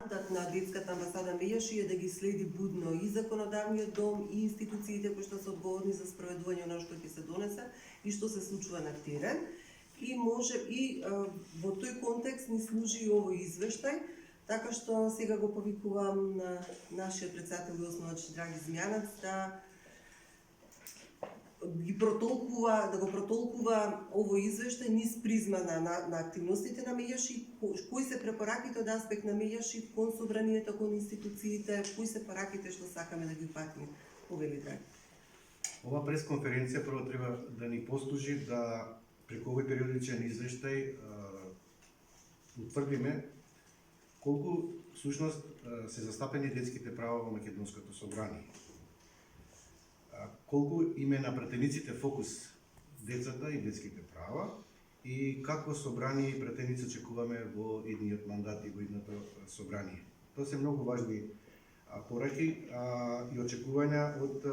Мандатот на детската амбасада Меѓаши е да ги следи будно и законодавниот дом и институциите кои што се одговорни за спроведување на што ќе се донесе и што се случува на терен. И може и во тој контекст ни служи и овој извештај, така што сега го повикувам на нашиот председател и основач Драги Змјанац да го протолкува овој извештај низ призма на активностите на Меѓаши, кои се препораките од аспект на Меѓаши кон собранието, кон институциите, кои се пораките што сакаме да ги упатиме. Повели Драги. Ова пресконференција прво треба да ни послужи да преку овој периодичен извештај утврдиме колку всушност се застапени детските права во Македонското собрание. Колку име на пратениците фокус децата и детските права и какво собрание и пратеници очекуваме во идниот мандат и во идното собрание. Тоа се многу важни пораки и очекувања од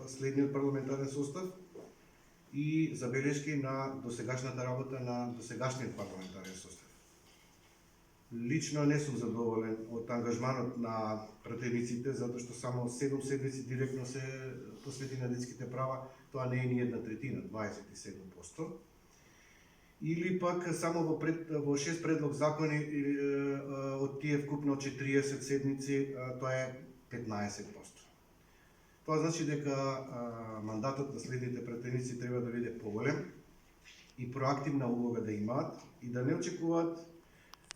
следниот парламентарен состав и забелешки на досегашната работа на досегашниот парламентарен состав. Лично не сум задоволен од ангажманот на пратениците, затоа што само 7 седмици директно се посвети на детските права, тоа не е ни 1/3, 27%. Или пак само во 6 предлог закони од тие вкупно 40 седмици, тоа е 15%. Тоа значи дека мандатот на следните пратеници треба да биде поголем и проактивна улога да имаат и да не очекуваат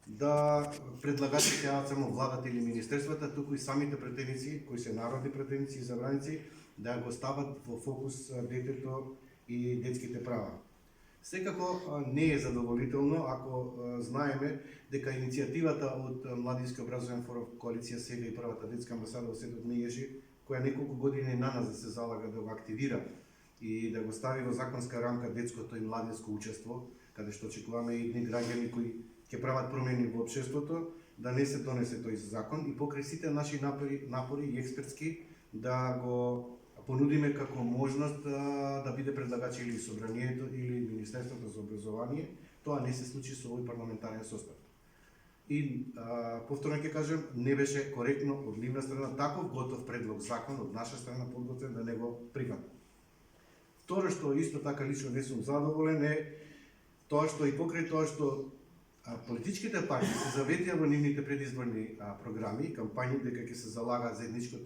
да предлагачите ја само владата или министерствата, туку и самите пратеници, кои се народни пратеници и забраници, да го стават во фокус детето и детските права. Секако не е задоволително ако знаеме дека иницијативата од Младински образовен форум Коалиција Сега и првата детска амбасада во Светот Меѓаши, која неколку години на нас да се залага да го активира и да го стави во законска рамка детското и младинско учество, каде што очекуваме и едни граѓани кои ќе прават промени во општеството, да не се донесе тој закон и покрај сите наши напори и експертски да го понудиме како можност да биде предлагач или собранието или Министерството за образование, тоа не се случи со овој парламентарен состав. И повторно ќе кажам, не беше коректно од нивна страна таков готов предлог закон од наша страна подготвен да не го прифатат. Второ што исто така лично не сум задоволен е тоа што и покрај тоа што политичките партии се заветија во нивните предизборни програми и кампањи дека ќе се залагаат заедничкото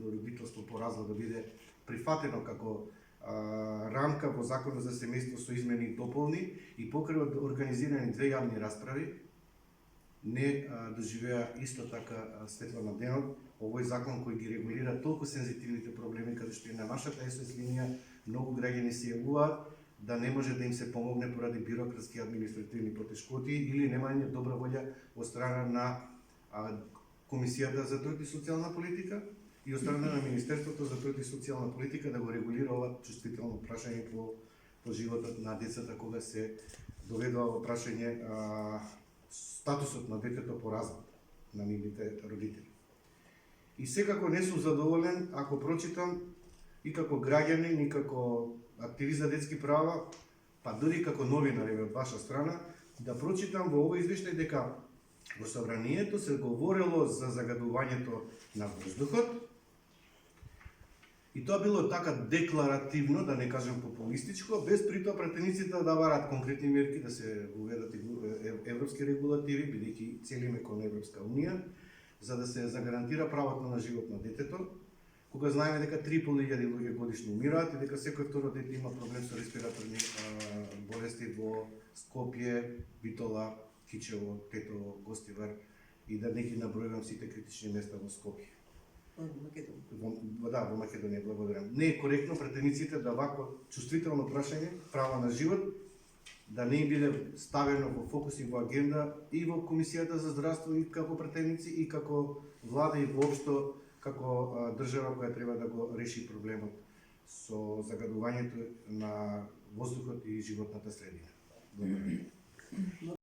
родителство по развод да биде прифатено како рамка во Законот за семејство со измени и дополни и покрај организирани 2 јавни расправи, не доживеа исто така светло на денот овој закон кој ги регулира толку сензитивните проблеми каде што и на нашата СОС линија многу граѓани се јавуваат да не може да им се помогне поради бирократски и административни потешкоти или немање добра волја од страна на Комисијата за труд и социјална политика и од страна на Министерството за труд и социјална политика да го регулира ова чувствително прашање по животот на децата кога се доведува во прашање статусот на детето по развод на нивните родители. И секако не сум задоволен ако прочитам и како граѓанин и како активист за детски права, па дури како новинар од ваша страна, да прочитам во овој извештај дека во собранието се говорело за загадувањето на воздухот и тоа било така декларативно, да не кажам популистичко, без при тоа пратениците да бараат конкретни мерки, да се уведат европски регулативи, бидејќи целиме кон Европска унија, за да се загарантира правото на живот на детето, кога знаеме дека 3.500 луѓе годишно умираат и дека секој второ дете има проблем со респираторни болести во Скопје, Битола, Кичево, Тетово, Гостивар и да не ги набројувам сите критични места во Скопје. Во Македонија, благодарам. Не е коректно пратениците да вакво чувствително прашање, право на живот, да не им биде ставено во фокус и во агенда и во Комисијата за здравство и како пратеници и како влада и воопшто како држава која треба да го реши проблемот со загадувањето на воздухот и животната средина. Благодарам.